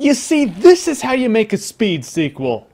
You see, this is how you make a Speed sequel.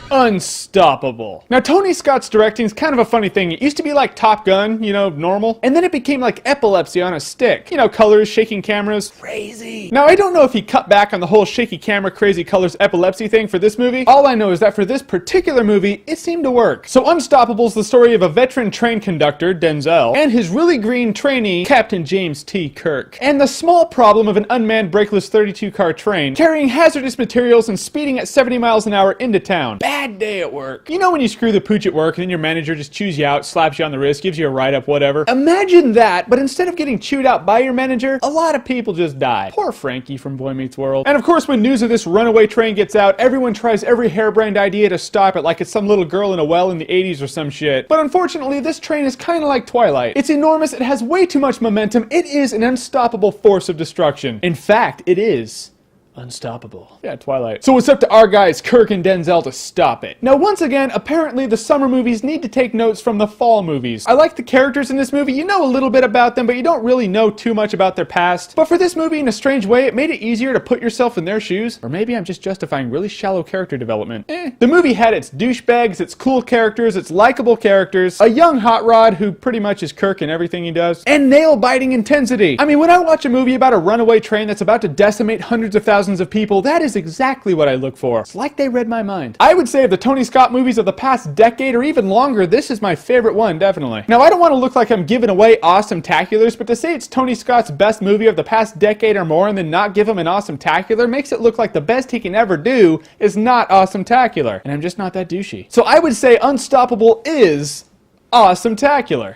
Unstoppable. Now, Tony Scott's directing is kind of a funny thing. It used to be like Top Gun, you know, normal. And then it became like epilepsy on a stick. You know, colors, shaking cameras. Crazy. Now, I don't know if he cut back on the whole shaky camera, crazy colors, epilepsy thing for this movie. All I know is that for this particular movie, it seemed to work. So Unstoppable is the story of a veteran train conductor, Denzel, and his really green trainee, Captain James T. Kirk. And the small problem of an unmanned brakeless 32-car train carrying hazardous materials and speeding at 70 miles an hour into town. Bad day at work. You know when you screw the pooch at work and then your manager just chews you out, slaps you on the wrist, gives you a write-up, whatever? Imagine that, but instead of getting chewed out by your manager, a lot of people just die. Poor Frankie from Boy Meets World. And of course, when news of this runaway train gets out, everyone tries every harebrained idea to stop it, like it's some little girl in a well in the 80s or some shit. But unfortunately, this train is kind of like Twilight. It's enormous, it has way too much momentum, it is an unstoppable force of destruction. In fact, it is unstoppable. Yeah, Twilight. So it's up to our guys, Kirk and Denzel, to stop it. Now, once again, apparently the summer movies need to take notes from the fall movies. I like the characters in this movie. You know a little bit about them, but you don't really know too much about their past. But for this movie, in a strange way, it made it easier to put yourself in their shoes. Or maybe I'm just justifying really shallow character development. The movie had its douchebags, its cool characters, its likable characters, a young hot rod who pretty much is Kirk in everything he does, and nail-biting intensity. I mean, when I watch a movie about a runaway train that's about to decimate hundreds of thousands of people, that is exactly what I look for. It's like they read my mind. I would say of the Tony Scott movies of the past decade or even longer, this is my favorite one, definitely. Now, I don't want to look like I'm giving away Awesometaculars, but to say it's Tony Scott's best movie of the past decade or more and then not give him an Awesometacular makes it look like the best he can ever do is not Awesometacular. And I'm just not that douchey. So I would say Unstoppable is Awesometacular.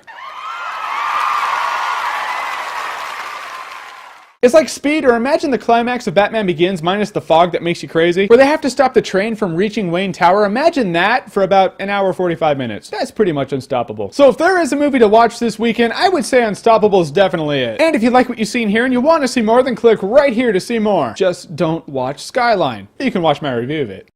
It's like Speed, or imagine the climax of Batman Begins minus the fog that makes you crazy, where they have to stop the train from reaching Wayne Tower. Imagine that for about an hour 45 minutes. That's pretty much Unstoppable. So if there is a movie to watch this weekend, I would say Unstoppable is definitely it. And if you like what you've seen here and you want to see more, then click right here to see more. Just don't watch Skyline. You can watch my review of it.